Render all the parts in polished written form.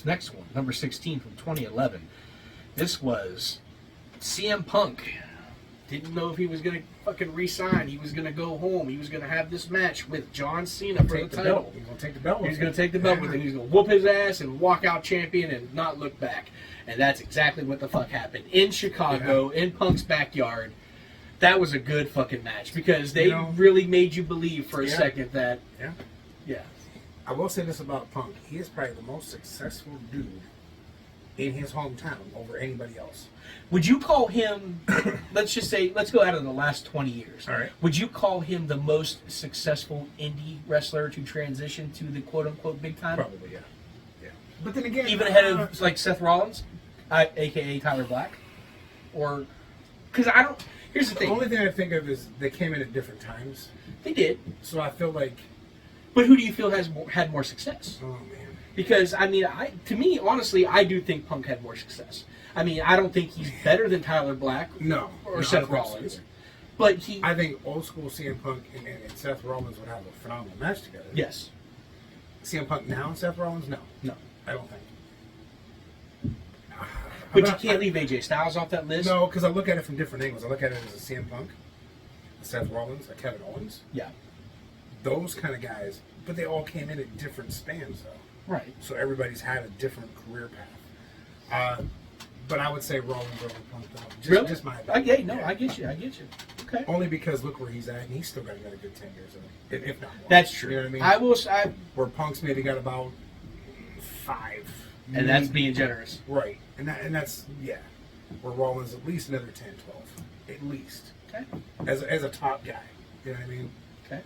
next one, number 16 from 2011. This was CM Punk. Didn't know if he was going to fucking re-sign. He was going to go home. He was going to have this match with John Cena for the title. He's going to take the belt with him. He's going to take the belt with him. He's going to whoop his ass and walk out champion and not look back. And that's exactly what the fuck happened. In Chicago, in Punk's backyard. That was a good fucking match because they really made you believe for a second that... Yeah. I will say this about Punk. He is probably the most successful dude in his hometown over anybody else. Would you call him, let's go out of the last 20 years. All right. Would you call him the most successful indie wrestler to transition to the quote-unquote big time? Probably, yeah. But then again... Even ahead of, like, Seth Rollins, a.k.a. Tyler Black? Or... Because I don't... Here's the thing. The only thing I think of is they came in at different times. They did. So I feel like... But who do you feel had more success? Oh, man. Because, I mean, to me, honestly, I do think Punk had more success. I mean, I don't think he's better than Tyler Black or Seth Rollins. But I think old school CM Punk and Seth Rollins would have a phenomenal match together. Yes. CM Punk now and Seth Rollins? No. No. I don't think. But you can't leave AJ Styles off that list? No, because I look at it from different angles. I look at it as a CM Punk, a Seth Rollins, a Kevin Owens. Yeah. Those kind of guys. But they all came in at different spans, though. Right. So everybody's had a different career path. But I would say Rollins over Punk, though. Really? Just my opinion. I get you. Okay. Only because look where he's at, and he's still got another good 10 years in him, if not more. That's true. You know what I mean? I will. Where Punk's maybe got about 5. And that's being generous. Right. And that's, yeah. Where Rollins at least another 10, 12. At least. Okay. As a top guy. You know what I mean? Okay.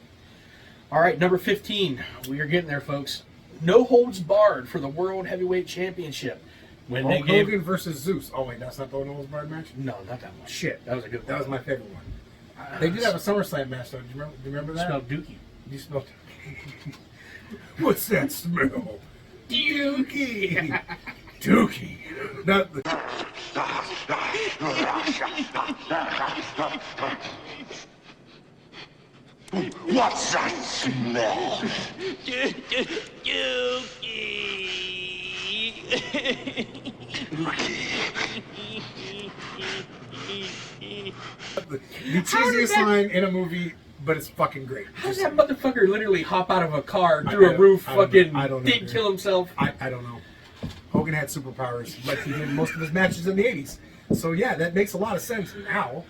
All right, number 15. We are getting there, folks. No holds barred for the World Heavyweight Championship. When Hulk Hogan versus Zeus. Oh, wait, that's not the no holds barred match? No, not that one. Shit. That was a good one. That was my favorite one. They did have a SummerSlam match, though. Do you remember that? Smelled dookie. You smelled What's that smell? Dookie. Dookie. Not the... What's that smell? The cheesiest line in a movie, but it's fucking great. How does that motherfucker literally hop out of a car through a roof, didn't kill himself? I don't know. Hogan had superpowers, like he did in most of his matches in the 80s. So yeah, that makes a lot of sense now.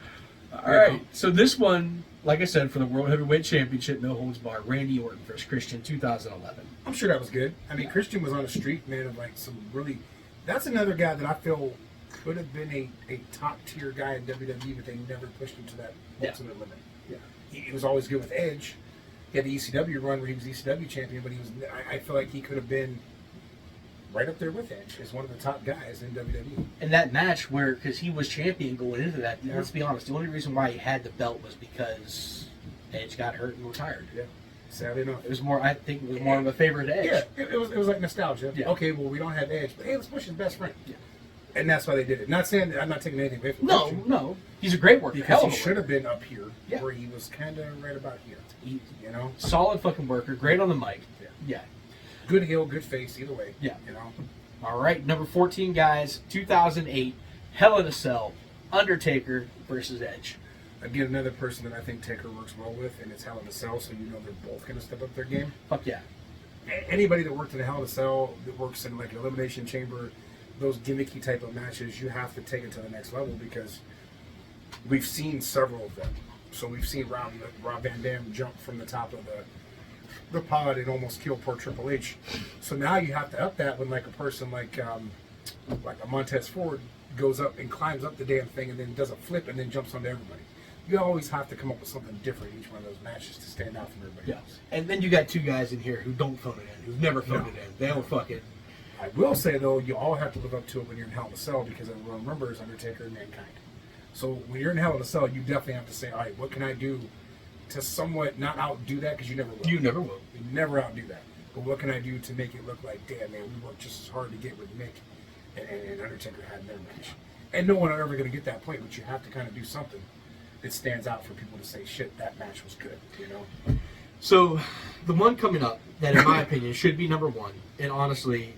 All right, so this one, like I said, for the World Heavyweight Championship, no holds barred, Randy Orton versus Christian, 2011. I'm sure that was good. I mean, Christian was on a streak, man, of like some really... That's another guy that I feel could have been a top-tier guy in WWE, but they never pushed him to that ultimate limit. Yeah. He was always good with Edge. He had the ECW run where he was ECW champion, but I feel like he could have been right up there with Edge as one of the top guys in WWE. And that match because he was champion going into that, let's be honest, the only reason why he had the belt was because Edge got hurt and retired. Yeah. Sadly enough. It was more, I think, it was more of a favorite to Edge. Yeah, it was like nostalgia. Yeah. Okay, well, we don't have Edge, but hey, let's push his best friend. Yeah. And that's why they did it. Not saying that I'm not taking anything away from Christian. No. He's a great worker. Because he should have been up here, where he was kind of right about here. You know? Solid fucking worker, great on the mic. Yeah. Good heel, good face, either way. Yeah. You know? All right, number 14, guys, 2008, Hell in a Cell, Undertaker versus Edge. Again, another person that I think Taker works well with, and it's Hell in a Cell, so you know they're both going to step up their game. Fuck yeah. Anybody that worked in a Hell in a Cell, that works in like an Elimination Chamber, those gimmicky type of matches, you have to take it to the next level because we've seen several of them. So we've seen Rob Van Dam jump from the top of the pod and almost kill poor Triple H. So now you have to up that when like a person like a Montez Ford goes up and climbs up the damn thing and then does a flip and then jumps onto everybody. You always have to come up with something different in each one of those matches to stand out from everybody else. And then you got two guys in here who don't phone it in, who've never phoned it in. They don't fucking... I will say, though, you all have to live up to it when you're in Hell in a Cell because everyone remembers Undertaker and Mankind. So when you're in Hell in a Cell, you definitely have to say, all right, what can I do to somewhat not outdo that because you never will. You never will. You never outdo that. But what can I do to make it look like, damn, man, we worked just as hard to get with Mick and Undertaker had in their match. And no one are ever going to get that point, but you have to kind of do something that stands out for people to say, shit, that match was good, you know? So, the one coming up that, in my opinion, should be number one, and honestly,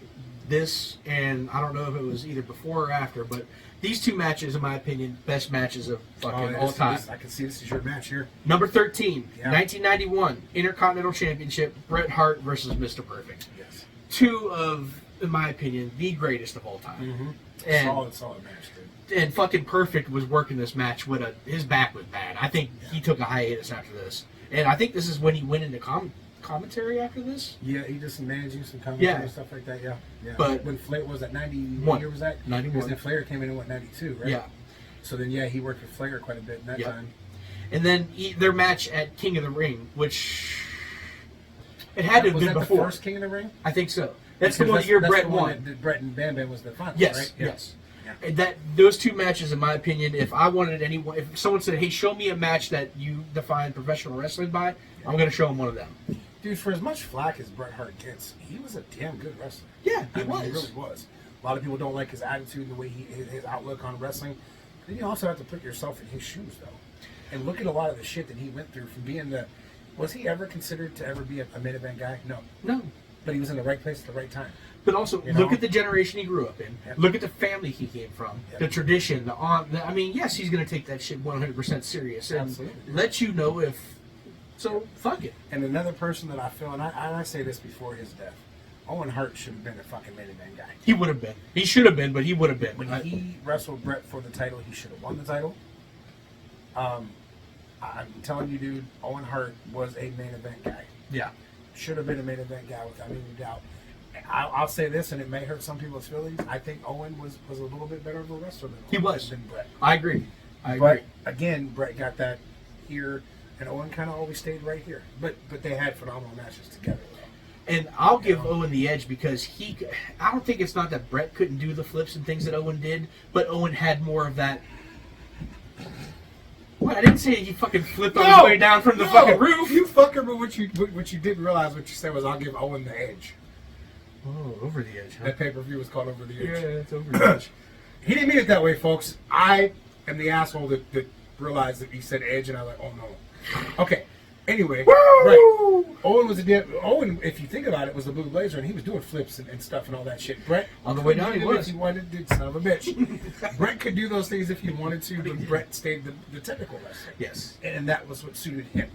this, and I don't know if it was either before or after, but these two matches, in my opinion, best matches of fucking all time. I can see this is your match here. Number 13, Yeah. 1991 Intercontinental Championship, Bret Hart versus Mr. Perfect. Yes. Two of, in my opinion, the greatest of all time. Mm-hmm. And, Solid match, dude. and fucking Perfect was working this match with his back was bad. I think he took a hiatus after this. And I think this is when he went into commentary after this. Yeah, he just managing some commentary and stuff like that. Yeah. But when Flair was at 91, what year was that? 91. Because then Flair came in 92, right? Yeah. So then, he worked with Flair quite a bit in that time. And then their match at King of the Ring, which it had to have been Was that before. the first King of the Ring? I think so. That's Because the one year Bret the one won. that Bret and Bam Bam was the final, Yes, right? yes. Yeah. And those two matches, in my opinion, if someone said, "Hey, show me a match that you define professional wrestling by," I'm going to show them one of them. Dude, for as much flack as Bret Hart gets, he was a damn good wrestler. Yeah, he He really was. A lot of people don't like his attitude, the way his outlook on wrestling. Then you also have to put yourself in his shoes, though, and look at a lot of the shit that he went through from being the. Was he ever considered to ever be a main event guy? No, but he was in the right place at the right time. But also, look at the generation he grew up in. Yep. Look at the family he came from. Yep. The tradition. I mean, yes, he's going to take that shit 100% serious and Absolutely. let you know if. So fuck it. And another person that I feel, and I say this before his death, Owen Hart should have been a fucking main event guy. He would have been. He should have been, but he would have been. When he wrestled Bret for the title, he should have won the title. I'm telling you, dude, Owen Hart was a main event guy. Yeah. Should have been a main event guy without any doubt. I'll say this, and it may hurt some people's feelings. I think Owen was a little bit better of a wrestler than Bret. I agree. But again, Bret got that here, and Owen kind of always stayed right here. But they had phenomenal matches together. And I'll give Owen the edge because I don't think it's not that Bret couldn't do the flips and things that Owen did, but Owen had more of that. What? I didn't say he fucking flipped on his way down from the fucking roof. You fucker, but what you didn't realize, what you said was, I'll give Owen the edge. Oh, over the edge, huh? That pay-per-view was called Over the Edge. Yeah, it's over the edge. He didn't mean it that way, folks. I am the asshole that realized that he said edge, and I was like, oh no. Okay. Anyway, right. Owen was Owen, if you think about it, was the Blue Blazer, and he was doing flips and stuff and all that shit. Bret, on the way down, he was. If he wanted to, son of a bitch. Bret could do those things if he wanted to, but Bret stayed the technical wrestler. Yes. And that was what suited him.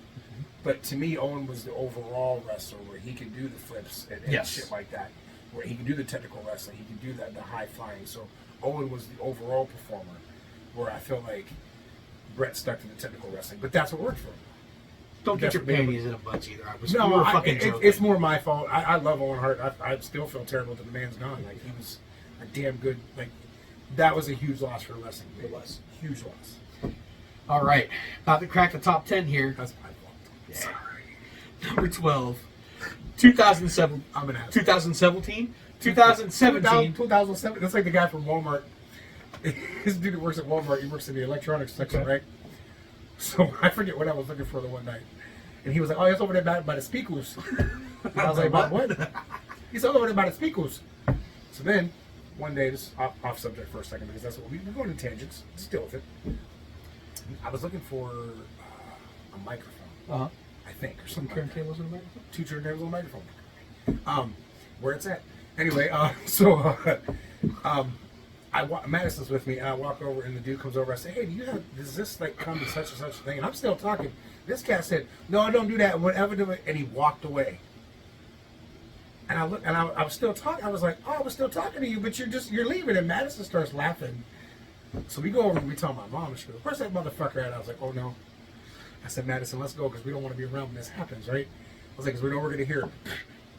But to me, Owen was the overall wrestler where he could do the flips and shit like that. Where he could do the technical wrestling, he could do the high flying. So Owen was the overall performer, where I feel like Bret stuck to the technical wrestling. But that's what worked for him. Don't get your panties in a bunch either. No, it's more my fault. I love Owen Hart. I still feel terrible that the man's gone. Like, he was a damn good. Like, that was a huge loss for wrestling. It was huge loss. All right, about to crack the top 10 here. That's my fault. Yeah. Sorry. Number 12, 2007. I'm an asshole. 2017. 2017. 2007. That's like the guy from Walmart. This dude that works at Walmart. He works in the electronics section, right? So I forget what I was looking for the one night. And he was like, oh, it's over there by the speakers. And I was like, what? He's over there by the speakers. So then, one day, this off subject for a second, because that's what we're going to tangents. Still with it. I was looking for a microphone, I think, or something. Turntables and a microphone? 2 turntables and a microphone. Where it's at. Anyway, Madison's with me, and I walk over, and the dude comes over. I say, "Hey, does this like come to such and such a thing?" And I'm still talking. This cat said, "No, I don't do that. Whatever do it," and he walked away. And I look, and I was still talking. I was like, "Oh, I was still talking to you, but you're leaving." And Madison starts laughing. So we go over and we tell my mom, and she goes, "Where's that motherfucker at?" I was like, "Oh no." I said, "Madison, let's go because we don't want to be around when this happens, right?" I was like, "Because we know we're going to hear."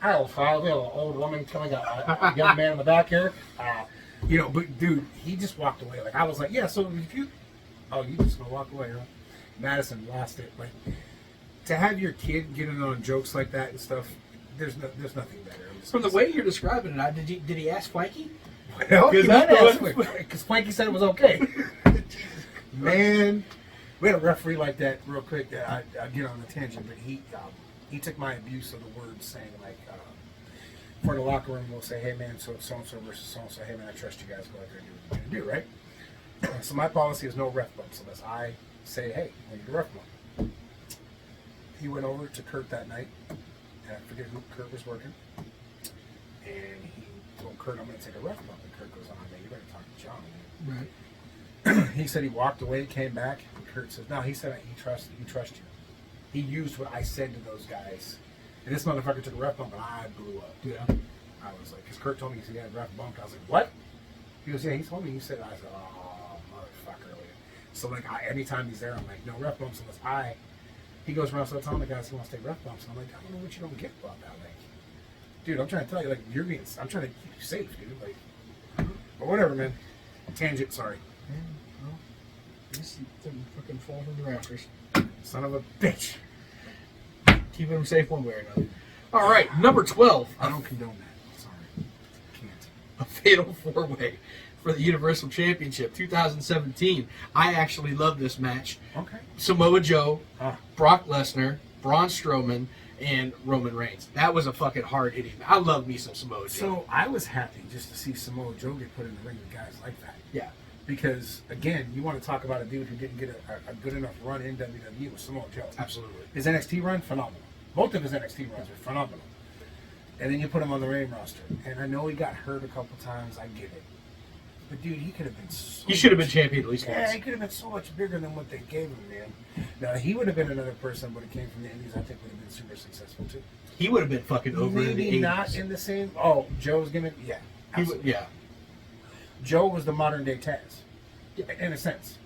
"Oh, father, an old woman killing a young man in the back here." But dude, he just walked away. Like, I was like, yeah, so if you just gonna walk away, huh? Madison lost it. Like, to have your kid get in on jokes like that and stuff, there's nothing better. From the way you're describing it, did he ask Flanky? Well, because Flanky said it was okay. Man, we had a referee like that real quick. I get on a tangent, but he took my abuse of the word saying like, for the locker room, we'll say, hey man, so so-and-so versus so-and-so, hey man, I trust you guys, go out there and do what you're going to do, right? So my policy is no ref bumps unless I say, hey, I need a ref bump. He went over to Kurt that night, and I forget who Kurt was working, and he told Kurt, I'm going to take a ref bump. And Kurt goes, oh, man, you better talk to John. Right. He said he walked away, came back, and Kurt says, no, he said he trusts you. He used what I said to those guys. And this motherfucker took a ref bump, and I blew up. Yeah. I was like, because Kurt told me he had a ref bump. I was like, what? He goes, yeah, he told me. He said, I said, oh, motherfucker. So, like, anytime he's there, I'm like, no ref bumps unless he goes around so telling the guys he wants to take ref bumps. And I'm like, I don't know what you don't get about that. Like, dude, I'm trying to tell you, like, I'm trying to keep you safe, dude. Like, but whatever, man. Tangent, sorry. Yeah, well, this didn't fucking fall from the rafters. Son of a bitch. Keeping them safe one way or another. All right, number 12. I don't condone that. Sorry. Can't. A fatal four-way for the Universal Championship 2017. I actually love this match. Okay. Samoa Joe, Brock Lesnar, Braun Strowman, and Roman Reigns. That was a fucking hard-hitting. I love me some Samoa Joe. So I was happy just to see Samoa Joe get put in the ring with guys like that. Yeah. Because, again, you want to talk about a dude who didn't get a good enough run in WWE with Samoa Joe. Absolutely. His NXT run, phenomenal. Both of his NXT runs are phenomenal. And then you put him on the main roster. And I know he got hurt a couple times. I get it. But, dude, he could have been so He should have been champion at least Yeah, once. he could have been so much bigger than what they gave him, man. Now, he would have been another person, but it came from the Indies. I think would have been super successful, too. He would have been fucking over in the Maybe 80s. not in the same... Oh, Joe's gimmick? Yeah. He would, Absolutely. yeah. Joe was the modern-day Taz. In a sense.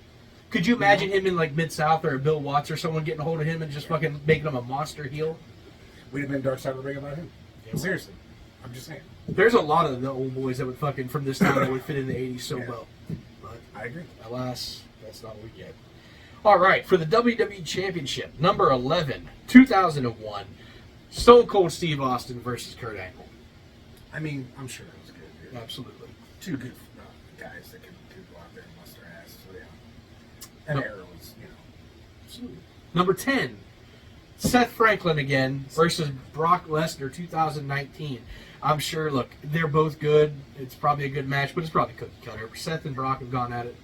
Could you imagine him in like Mid-South or Bill Watts or someone getting a hold of him and just fucking making him a monster heel? We'd have been Dark Side of the Ring about him. Yeah. Seriously. I'm just saying. There's a lot of the old boys that would fucking, from this time, that would fit in the 80s so Yeah. well. But I agree. alas, that's not what we get. All right, for the WWE Championship, number 11, 2001, Stone Cold Steve Austin versus Kurt Angle. I mean, I'm sure it was good. Dude. Absolutely. Two good guys that could go out there and bust their ass. So, yeah. That era was, Absolutely. Number 10, Seth Franklin again versus Brock Lesnar 2019. I'm sure, look, they're both good. It's probably a good match, but it's probably cookie cutter. Seth and Brock have gone at it.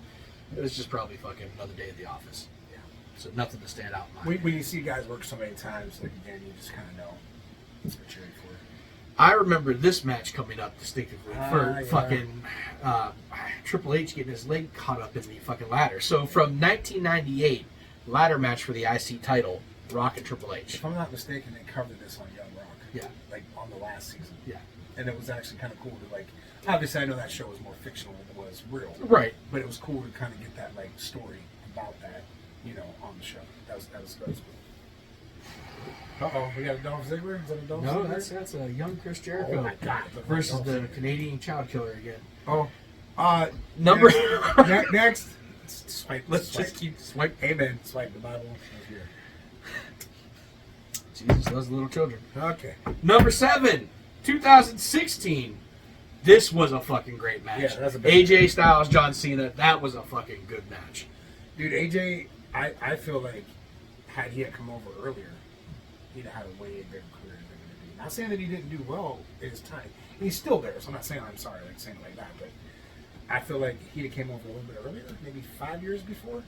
It was just probably fucking another day at the office. Yeah. So nothing to stand out in my When you see guys work so many times, like, again, you just kind of know what you're cheering for. I remember this match coming up distinctively for yeah. fucking Triple H getting his leg caught up in the fucking ladder. So from 1998, ladder match for the IC title, Rock and Triple H. If I'm not mistaken, they covered this on Young Rock. Yeah. Like, on the last season. Yeah. And it was actually kind of cool to, like, obviously I know that show was more fictional than it was real. Right. But it was cool to kind of get that, like, story about that, on the show. That was cool. Uh-oh, we got a Dolph Ziggler? Is that a Dolph No, Ziggler? that's a young Chris Jericho. Oh, my God. Versus the Canadian child killer again. Oh. Number... Next. Swipe. Let's swipe. just keep swipe. Amen. Swipe the Bible. Here. Jesus, those little children. Okay. Number 7, 2016. This was a fucking great match. Yeah, that's a big AJ Styles, John Cena. That was a fucking good match. Dude, AJ, I feel like had he had come over earlier, he'd have had a way bigger career than WWE. Not saying that he didn't do well in his time. He's still there, so I'm not saying I'm sorry, like saying it like that, but I feel like he'd have came over a little bit earlier, maybe 5 years before,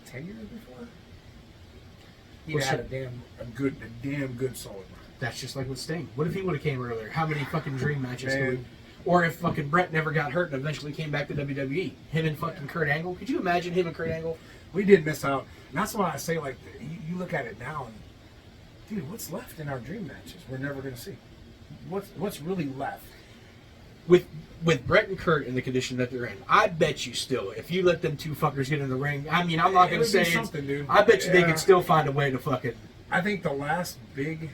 10 years before. He'd have had a damn good solid run. That's just like with Sting. What if he would have came earlier? How many fucking dream matches could we... Man. Or if fucking Brett never got hurt and eventually came back to WWE. Him and fucking Kurt Angle. Could you imagine him and Kurt Angle? We did miss out. And that's why I say, like, you look at it now and, dude, what's left in our dream matches we're never going to see? What's really left? With Brett and Kurt in the condition that they're in, I bet you still, if you let them two fuckers get in the ring, I mean, I'm not going to say something, dude. I bet you they could still find a way to fucking... I think the last big,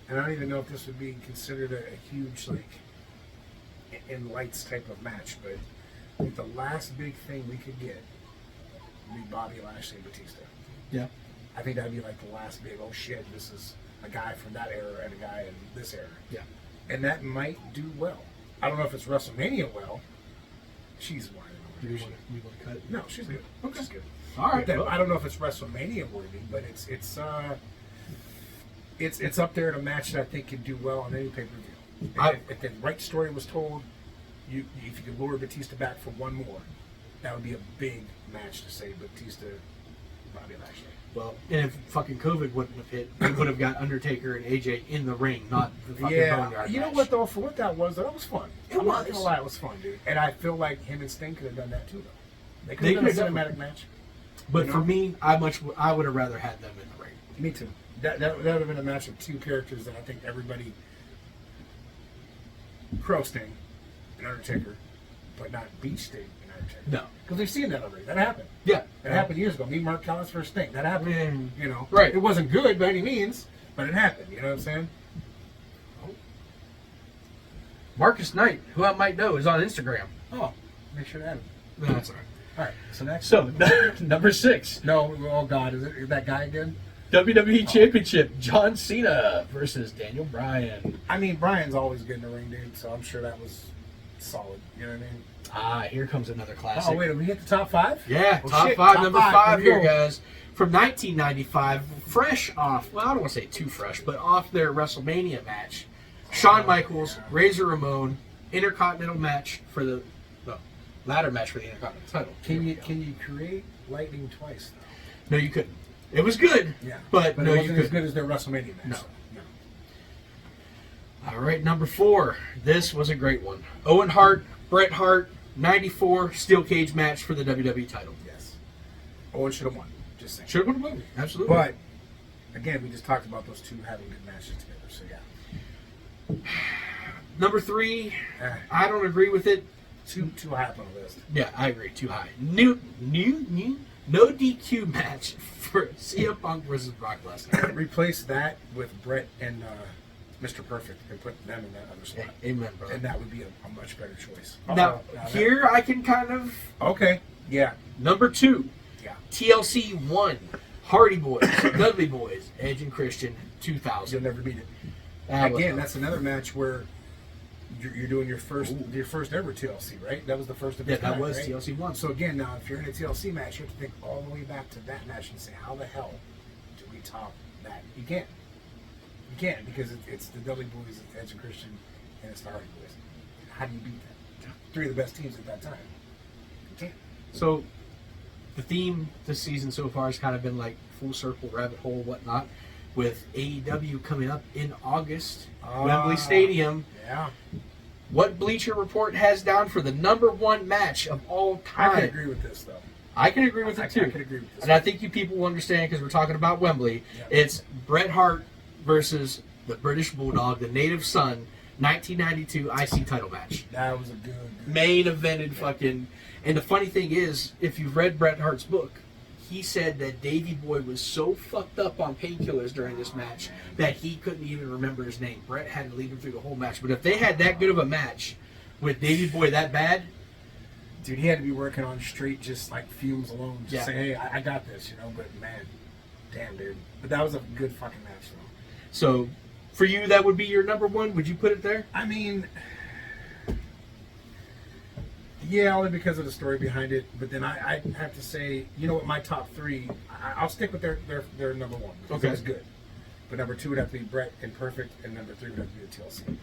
and I don't even know if this would be considered a huge, like, in lights type of match, but I think the last big thing we could get would be Bobby Lashley and Batista. Yeah. I think that'd be like the last big, oh shit, this is a guy from that era and a guy in this era. Yeah. And that might do well. I don't know if it's WrestleMania well. She's wide. Do we want to cut? No, she's good. Okay. She's good. All right. But then, well, I don't know if it's WrestleMania worthy, but it's up there in a match that I think could do well on any pay-per-view. If the right story was told, if you could lure Batista back for one more, that would be a big match to say Batista, Bobby Lashley. Well, and if fucking COVID wouldn't have hit, we would have got Undertaker and AJ in the ring, not the fucking boneyard you know match. what though? For what that was fun. It I'm not was. gonna lie, it was fun, dude. And I feel like him and Sting could have done that too, though. They could They have done a could've cinematic match. But You for know? me, I would have rather had them in the ring. Me too. That would have been a match of two characters that I think everybody pro Sting and Undertaker, but not beat Sting and Undertaker. No. Because we've seen that already. That happened. Yeah. It happened years ago. Me, Mark Callis versus Sting. That happened. You know. Right. It wasn't good by any means, but it happened. You know what I'm saying? Marcus Knight, who I might know, is on Instagram. Oh, make sure to add him. No, that's all right. All right. So next. So, number 6. No. Oh God, is that guy again? WWE Championship, John Cena versus Daniel Bryan. I mean, Brian's always good in the ring, dude. So I'm sure that was solid. You know what I mean? Ah, here comes another classic. Oh wait, are we at the top 5? Yeah, Oh, top shit, 5, top number 5. 5 Here we here, go. guys. From 1995, fresh off, well, I don't want to say too fresh, but off their WrestleMania match. Shawn Michaels, Razor Ramon, Intercontinental match for the ladder match for the Intercontinental title. Can you create lightning twice though? No, you couldn't. It was good, Yeah, but no, it you wasn't as couldn't. good as their WrestleMania match. No. So, All right, number 4. This was a great one. Owen Hart, Bret Hart, 94 steel cage match for the WWE title. Yes. Owen should have won. Just saying. Should have won a movie. Absolutely. But again, we just talked about those two having good matches together. So yeah. Number 3, Eh, I don't agree with it. too high up on the list. Yeah, I agree. Too high. No DQ match for CM Punk versus Brock Lesnar. Replace that with Brett and Mr. Perfect and put them in that other spot. Amen, brother. And that would be a much better choice. Now, here I can kind of... Okay. Yeah. Number 2, Yeah. TLC 1, Hardy Boys, Dudley Boys, Edge and Christian, 2000. You'll never beat it. That was Again, a- that's another match where you're doing your first ever TLC, right? That was the first of Yeah, its that kind, was right? TLC 1. So again, now if you're in a TLC match, you have to think all the way back to that match and say, how the hell do we top that? You can't. You can't because it's the Dudley Boys, it's Edge and Christian, and it's the Hardy Boys. How do you beat that? 3 of the best teams at that time. You can't. So, the theme this season so far has kind of been like full circle, rabbit hole, whatnot, with AEW coming up in August, Wembley Stadium. Yeah. What Bleacher Report has down for the number 1 match of all time. I can agree with this, though. I can agree with I it too. can agree with this. And I think you people will understand because we're talking about Wembley. Yeah. It's Bret Hart versus the British Bulldog, the Native Son, 1992 IC title match. That was a good. Main evented fucking. And the funny thing is, if you've read Bret Hart's book, he said that Davey Boy was so fucked up on painkillers during this match that he couldn't even remember his name. Bret had to lead him through the whole match. But if they had that good of a match with Davey Boy that bad, Dude, he had to be working on straight, just like fumes alone. Just Yeah. say, hey, I got this, you know. But man, damn, dude. But that was a good fucking match, though. so for you, that would be your number 1. Would you put it there? I mean, yeah, only because of the story behind it. But then I have to say, you know what, my top 3, I'll stick with their number 1. Because Okay. it was good. But number 2 would have to be Brett and Perfect, and number 3 would have to be the TLC.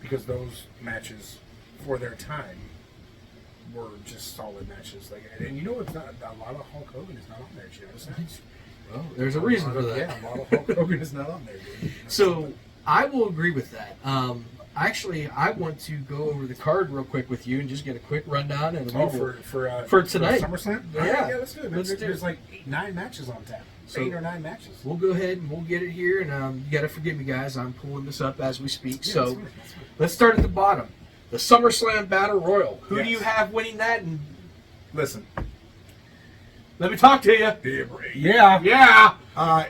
Because those matches, for their time, were just solid matches. Like, and you know what's not, a lot of Hulk Hogan is not on there. Did you notice that? Well, there's a reason for that. Yeah, a lot of Hulk Hogan is not on there, dude. So I will agree with that. Actually, I want to go over the card real quick with you and just get a quick rundown. And Oh, we'll- for tonight. SummerSlam? Yeah. Yeah, let's do it. Let's do There's it. like 9 matches on tap. So- 8 or 9 matches. we'll go ahead and we'll get it here. And you got to forgive me, guys. I'm pulling this up as we speak. Yeah, So that's fine, that's fine. let's start at the bottom. The SummerSlam Battle Royal. Who do Yes. you have winning that? And Listen. let me talk to you. Yeah. Yeah.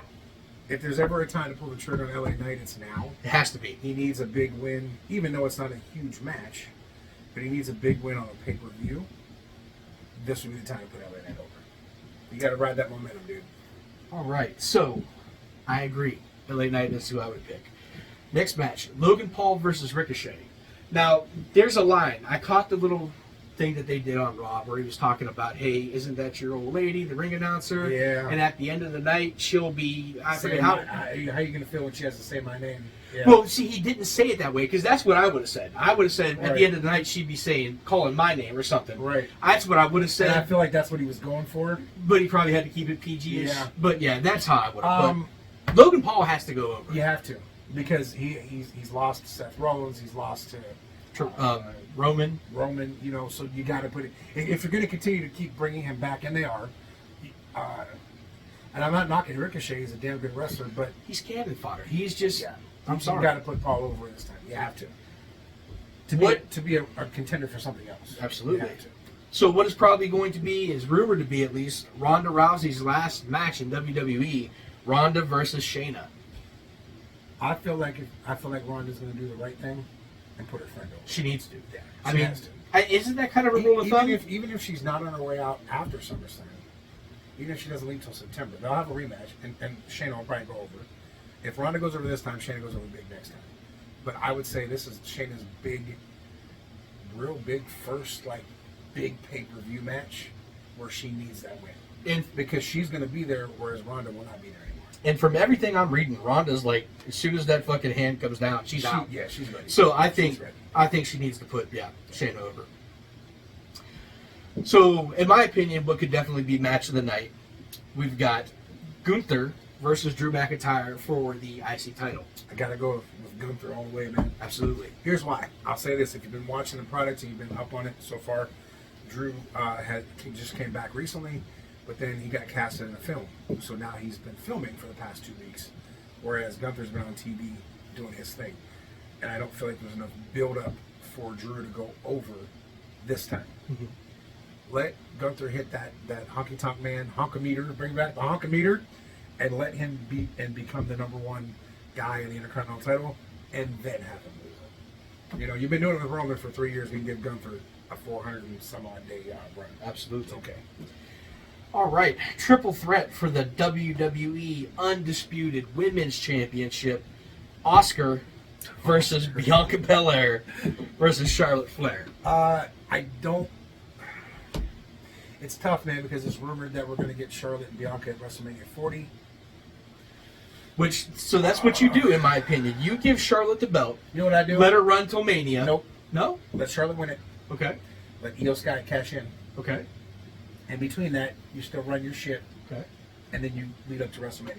If there's ever a time to pull the trigger on LA Knight, it's now. It has to be. He needs a big win, even though it's not a huge match, but he needs a big win on a pay-per-view. This would be the time to put LA Knight over. You got to ride that momentum, dude. All right. So I agree. LA Knight is who I would pick. Next match, Logan Paul versus Ricochet. Now, there's a line. I caught the thing that they did on Raw where he was talking about, hey, isn't that your old lady, the ring announcer? Yeah. And at the end of the night, she'll be, I forget how are you going to feel when she has to say my name? Yeah. Well, see, he didn't say it that way because that's what I would have said. I would have said at Right. the end of the night she'd be calling my name or something. Right. That's what I would have said. And I feel like that's what he was going for. But he probably had to keep it PG-ish. Yeah. But yeah, that's how I would have. But Logan Paul has to go over. You have to, because he's lost to Seth Rollins, he's lost to Roman. Roman, so you got to put it. If you're going to continue to keep bringing him back, and they are, and I'm not knocking Ricochet, he's a damn good wrestler, but He's cannon fodder. He's just. yeah, I'm sorry. You got to put Paul over this time. You have to. To be a contender for something else. Absolutely. You have to. So what is probably going to be, is rumored to be at least, Ronda Rousey's last match in WWE, Ronda versus Shayna. I feel like Ronda's going to do the right thing and put her friend over. She needs to. Yeah, I she mean, has to. Isn't that kind of a rule of thumb? Even if she's not on her way out after SummerSlam, even if she doesn't leave until September, they'll have a rematch, and Shayna will probably go over. If Ronda goes over this time, Shayna goes over big next time. But I would say this is Shayna's real big first, big pay-per-view match where she needs that win. Because she's going to be there, whereas Ronda will not be there anymore. And from everything I'm reading, Ronda's as soon as that fucking hand comes down, she's out. Yeah, she's ready. So I She's think ready. she needs to put Shayna over. So in my opinion, what could definitely be match of the night, we've got Gunther versus Drew McIntyre for the IC title. I got to go with Gunther all the way, man. Absolutely. Here's why. I'll say this: if you've been watching the product and you've been up on it so far, Drew just came back recently, but then he got casted in a film. So now he's been filming for the past 2 weeks, whereas Gunther's been on TV doing his thing. And I don't feel like there's enough build-up for Drew to go over this time. Mm-hmm. Let Gunther hit that honky-tonk man, honkometer, bring back the honkometer, and let him beat and become the number one guy in the Intercontinental title, and then have him lose it. You've been doing it with Roman for 3 years. We can give Gunther a 400 and some odd day run. Absolutely. Okay. All right. Triple threat for the WWE Undisputed Women's Championship. Oscar versus Bianca Belair versus Charlotte Flair. I don't. It's tough, man, because it's rumored that we're going to get Charlotte and Bianca at WrestleMania 40. So that's what you do, in my opinion. You give Charlotte the belt. You know what I do? Let her run till Mania. Nope. No? Let Charlotte win it. Okay. Let Io Sky cash in. Okay. And between that, you still run your shit. Okay. And then you lead up to WrestleMania.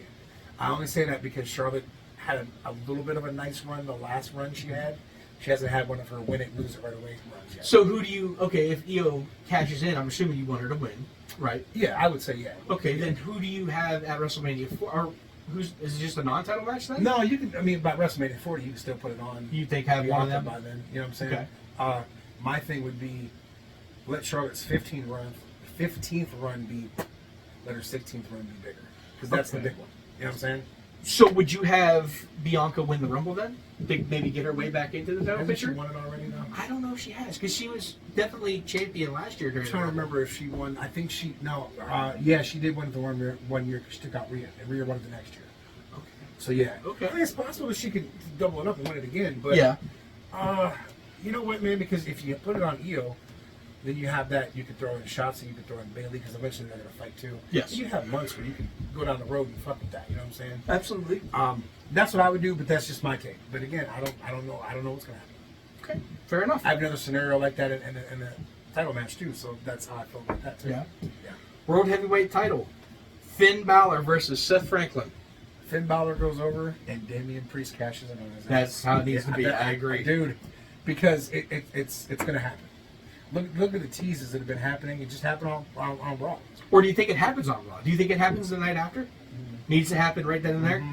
I only say that because Charlotte had a little bit of a nice run, the last run she had. She hasn't had one of her win it, lose it right away runs yet. So who do you... Okay, if Io cashes in, I'm assuming you want her to win, right? Yeah, I would say yeah. Okay, then who do you have at WrestleMania 4? Or is it just a non-title match then? No, you can... by WrestleMania 40, you can still put it on. You think have one of them? By then, you know what I'm saying? Okay. My thing would be let Charlotte's 15th run be... Let her 16th run be bigger. Because that's the big one. You know what I'm saying? So would you have Bianca win the Rumble then? To maybe get her way back into the title Hasn't she picture? won it already now? I don't know if she has, because she was definitely champion last year during I'm trying to the Rumble. remember if she won. I think she... No. Yeah, she did win it the 1 year. She took out Rhea. And Rhea won it the next year. Okay. So, yeah. Okay. I mean, it's possible that she could double it up and win it again. But, Yeah. You know what, man? Because if you put it on Io... Then you have that. You could throw in Shotzi. You could throw in Bailey because eventually they're going to fight too. Yes. You have months where you can go down the road and fuck with that. You know what I'm saying? Absolutely. That's what I would do, but that's just my take. But again, I don't know what's going to happen. Okay. Fair enough. I have another scenario like that in the title match too. So that's how I feel about that too. Yeah. Yeah. World Heavyweight title. Finn Balor versus Seth Franklin. Finn Balor goes over and Damian Priest cashes in on his ass. That's how it needs to be. I agree. Dude. Because it's going to happen. Look at the teases that have been happening. It just happened on Raw. Or do you think it happens on Raw? Do you think it happens the night after? Needs to happen right then and there?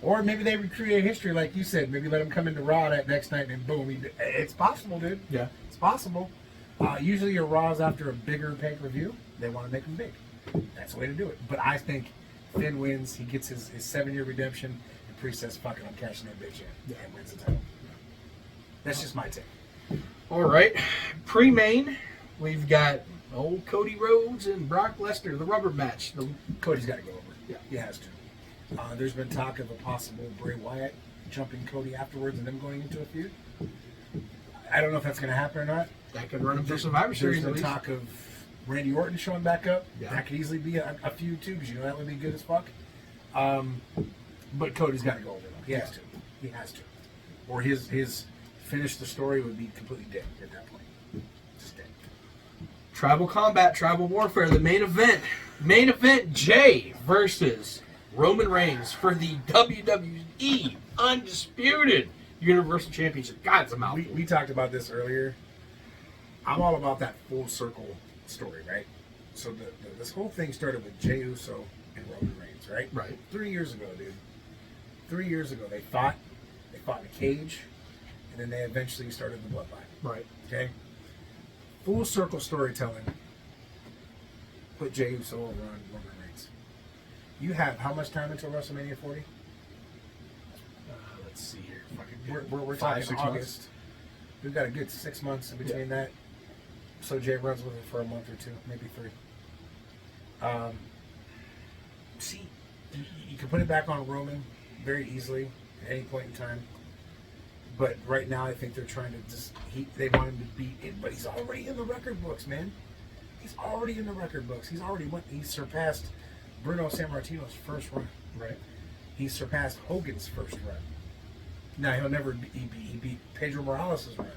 Or maybe they recreate history like you said. Maybe let him come into Raw that next night and boom. It's possible, dude. Yeah. It's possible. Usually your Raws after a bigger pay-per-view, they want to make them big. That's the way to do it. But I think Finn wins. He gets his 7-year redemption. And Priest says, fuck it, I'm cashing that bitch in. And wins the title. That's just my take. All right. Pre-main, we've got old Cody Rhodes and Brock Lesnar, the rubber match. Cody's got to go over. Yeah. He has to. There's been talk of a possible Bray Wyatt jumping Cody afterwards and them going into a feud. I don't know if that's going to happen or not. That could run him for Survivor Series. There's the talk of Randy Orton showing back up. Yeah. That could easily be a feud too, because you know that would be good as fuck. But Cody's got to go over though. He has to. He has to. Or his finish the story would be completely dead at that point. Just dead. Tribal Combat, Tribal Warfare, the main event. Main event, Jay versus Roman Reigns for the WWE Undisputed Universal Championship. God, it's a mouthful. We talked about this earlier. I'm all about that full circle story, right? So this whole thing started with Jey Uso and Roman Reigns, right? Right. 3 years ago, dude. 3 years ago, they fought in a cage, and then they eventually started the bloodline. Right. Okay? Full circle storytelling. Put Jey Uso over on Roman Reigns. You have how much time until WrestleMania 40? Let's see here. We're 5, talking 6 August. months. We've got a good 6 months in between that. So Jay runs with it for a month or two, maybe 3. See, you can put it back on Roman very easily at any point in time. But right now, I think they're trying to they want him to beat it, but he's already in the record books, man. He's already in the record books. He's surpassed Bruno Sammartino's first run. Right. He's surpassed Hogan's first run. Now he beat Pedro Morales' run.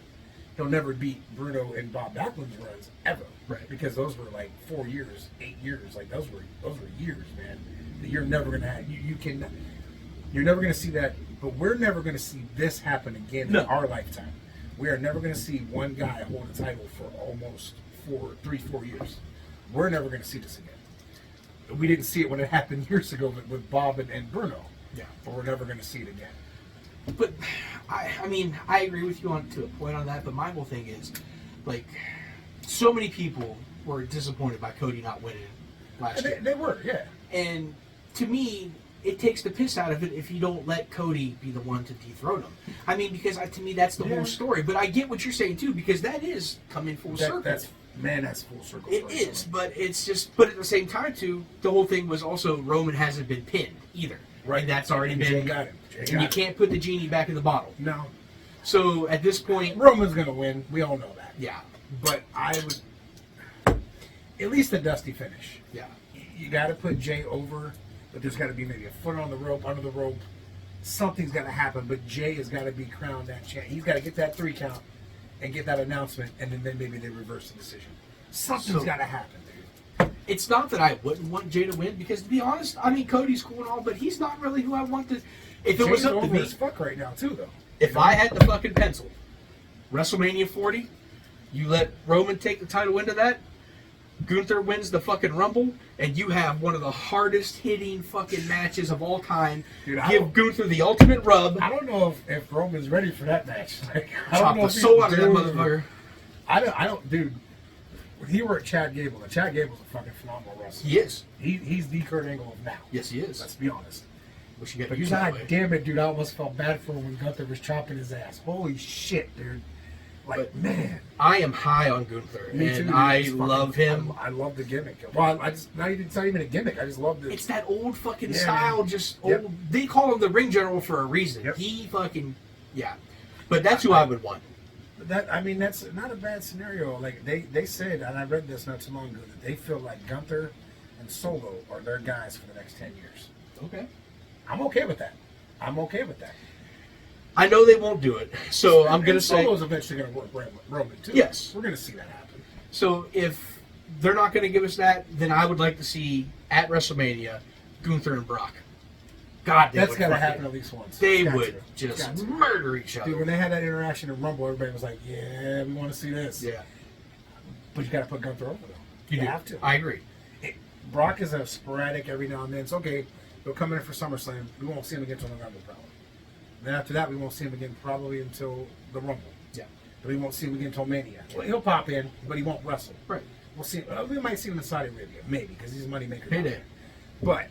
He'll never beat Bruno and Bob Backlund's runs ever. Right. Because those were like 4 years, 8 years. Like those were years, man. That you're never gonna have. You're never gonna see that. But we're never gonna see this happen again in our lifetime. We are never gonna see one guy hold a title for almost 4 years. We're never gonna see this again. We didn't see it when it happened years ago with Bob and Bruno. Yeah. But we're never gonna see it again. But I mean, I agree with you to a point on that. But my whole thing is, like, so many people were disappointed by Cody not winning last year. They were, yeah. And to me, it takes the piss out of it if you don't let Cody be the one to dethrone him. I mean, because to me, that's the whole story. But I get what you're saying too, because that is coming full circle. That's full circle. It is, but it's just. But at the same time, too, the whole thing was also Roman hasn't been pinned either. Right. And that's already been. Jay got him. And you can't put the genie back in the bottle. No. So at this point, Roman's gonna win. We all know that. Yeah. But I would at least a dusty finish. Yeah. You got to put Jay over, but there's got to be maybe a foot on the rope, under the rope. Something's got to happen, but Jay has got to be crowned that champ. He's got to get that 3 count and get that announcement, and then maybe they reverse the decision. Something's got to happen, dude. It's not that I wouldn't want Jay to win, because to be honest, I mean, Cody's cool and all, but he's not really who I want to. If it was Jay's up to over me, as fuck right now too, though. if I had the fucking pencil, WrestleMania 40, you let Roman take the title into that, Gunther wins the fucking Rumble, and you have one of the hardest hitting fucking matches of all time. Dude, Give Gunther the ultimate rub. I don't know if Roman's ready for that match. Like, I Chop don't know the if he's soul out of that doing- motherfucker. I don't, dude. When he were at Chad Gable, and Chad Gable's a fucking phenomenal wrestler. He is. He's the Kurt Angle of now. Yes, he is. Let's be honest. Wish you got But used that God way. damn it, dude, I almost felt bad for him when Gunther was chopping his ass. Holy shit, dude. Like, But man. I am high on Gunther, Me and too, dude. I It's fucking- love him. I love the gimmick. Well, it's not even a gimmick. I just love the. It's that old fucking Yeah, style, man. just Yep. old. They call him the ring general for a reason. Yep. He fucking, yeah. But that's who I would want. That's not a bad scenario. Like they said, and I read this not too long ago, that they feel like Gunther and Solo are their guys for the next 10 years. Okay. I'm okay with that. I know they won't do it, so I'm going to say. Solo's eventually going to work Roman too. Yes. We're going to see that happen. So if they're not going to give us that, then I would like to see at WrestleMania Gunther and Brock. God, That's got to happen at least once. They It's got would to. just Got to. murder each other. Dude, when they had that interaction in Rumble, everybody was like, "Yeah, we want to see this." Yeah, But you got to put Gunther over though. you do. have to. I agree. Brock is a sporadic every now and then. It's okay. He'll come in for SummerSlam. We won't see him again until November, probably. Then after that, we won't see him again probably until the Rumble. Yeah. But we won't see him again until Mania. Well, he'll pop in, but he won't wrestle. Right. We'll see. We might see him in Saudi Arabia, maybe, because he's a moneymaker. Payday. But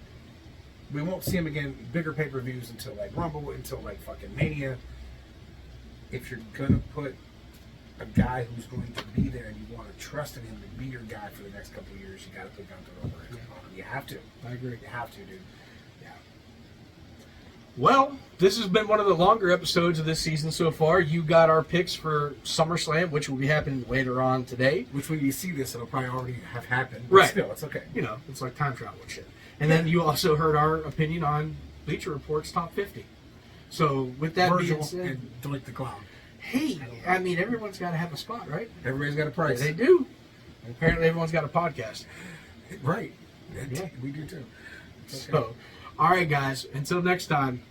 we won't see him again, bigger pay-per-views until like Rumble, until like fucking Mania. If you're gonna put a guy who's going to be there and you want to trust in him to be your guy for the next couple of years, you got to put Gunther over it. Yeah. You have to. I agree. You have to, dude. Yeah. Well, this has been one of the longer episodes of this season so far. You got our picks for SummerSlam, which will be happening later on today. Which when you see this, it'll probably already have happened. But Right. still, it's okay. You know, it's like time travel and shit. And then you also heard our opinion on Bleacher Report's top 50. So with that being Virgil said, and Delete the Clown. hey, I mean, everyone's got to have a spot, right? Everybody's got a price. They do. And apparently everyone's got a podcast. Right. Yeah. We do too. It's okay. So, all right, guys. Until next time.